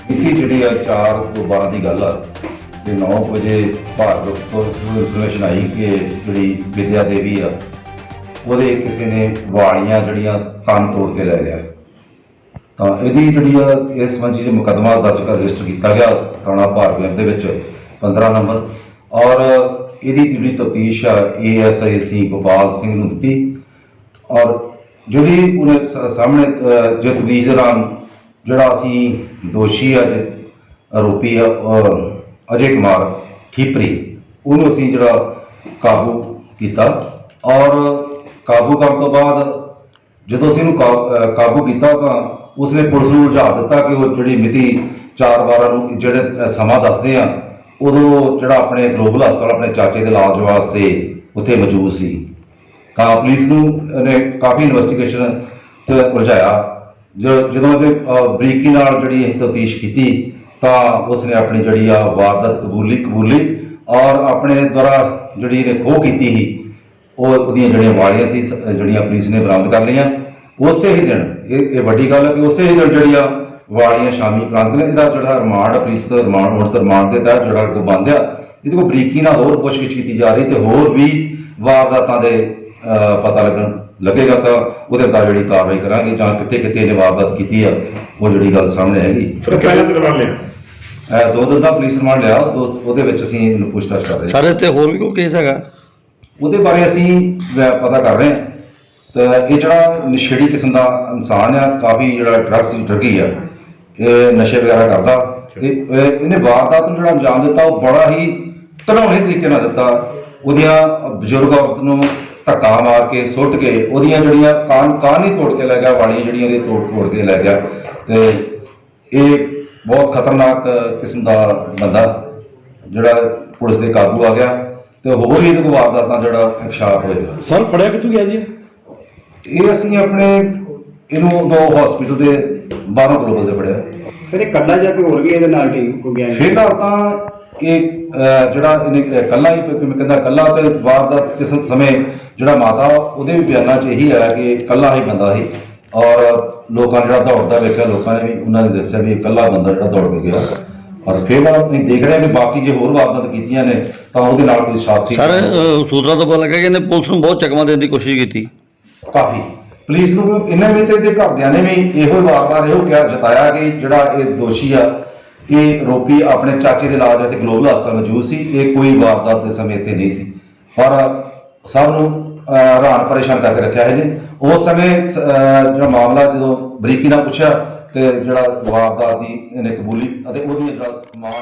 इतनी जी 4 ਤੋਂ 12 की गल कि 9 बजे भारत को इन्फॉर्मेशन आई कि जी विद्या देवी आ वो किसी ने वालियां जड़ियाँ कान तोड़ के लै गया। तो यदी जी इस संबंधी जो मुकदमा दर्ज कर रजिस्टर किया गया थाना भारगम के 15 नंबर और यदी जी तफ्तीश ASI सी गोपाल सिंह नूं दी और जी उन्हें सामने जो तफ्तीश दौरान जोड़ा असी दोषी है आरोपी अजय कुमार ठीपरी उन्होंने असी जोड़ा काबू किया और काबू करने तो बाद जो असी काबू किया तो उसने पुलिस को रुझा दिता कि वो जी मिति 4/12 जो समा दसते हैं उदों जो अपने ग्लोबल हस्पताल अपने चाचे के इलाज वास्ते उत्थे मौजूद सी। तो पुलिस ने काफ़ी इन्वेस्टिगेशन उलझाया जो बरीकी जी तफ्तीश की तो उसने अपनी जी वारदात कबूली और अपने द्वारा जी खोह की जी वालियां सी जड़ियाँ पुलिस ने बरामद कर लिया। उस ही दिन ये वड्डी गल है कि उस ही दिन जी वालियां शामी बरामद कर लिया। जो रिमांड पुलिस तो रिमांड के तहत जो बंद आ ये को बरीकी होर पुछगिछ की जा रही तो होर भी वारदातों के पता लगेगा तो वो जी कार्रवाई करा कितने कितने ने वारदात की है वो जी गल सामने हैगी। 2 दिन का पुलिस रिमांड लिया असी पूछताछ कर रहे हैं। सर इत्थे होर भी कोई केस है वो बारे असी पता कर रहे हैं। तो ये जरा नशेड़ी किस्म का इंसान है काफ़ी जो ड्रग्स ड्रगी है ये नशे वगैरह करता इन्हें वारदात को जो अंजाम दिता वो बड़ा ही घिनौने तरीके दिता वह बजुर्ग औरत को धक्का मार के सुट के जड़ियाँ कान ही तोड़ के लै गया वालियां जड़ियाँ तोड़ के लै गया। तो ये बहुत खतरनाक किस्म का बंदा जोड़ा पुलिस के काबू आ गया तो होर भी इन्हें वारदात जो इंकशाफ होएगा। सर पढ़िया कितों गया जी ये असी अपने इनू 2 हॉस्पिटल के 12 ग्लोबल से पढ़िया फिर कला जा कोई होर भी ये नाल टीम को गया फिलहाल तो ये जोड़ा इन्हें कला ही कहता कला तो वारदात किस समय जोड़ा माता वो भी बयाना यही है कि कला ही बंदा ही और लोगों ने जो दौड़ता वेख्या लोगों ने भी उन्होंने दसिया भी कला बंदा जो दौड़ के गया और फिर अभी देख रहे हैं कि बाकी जो होर वारदात कीतियां ने तो वो कोई साथी सर सूत्रों तो पता लगा कि इन्हें पुलिस को बहुत चकमा देने की कोशिश की काफ़ी पुलिस को इन्हें भी तो घरदियां ने भी यो बार-बार यो क्या जताया कि जोड़ा ये दोषी आ ये आरोपी अपने चाचे के इलाज इतने ग्लोबल हस्पताल मौजूद सी ये कोई वारदात के समय इतने नहीं सी पर सब हैरान परेशान करके रखा है उस समय जो मामला जो बरीकी पूछा तो जो वारदात की इन्हें कबूली मान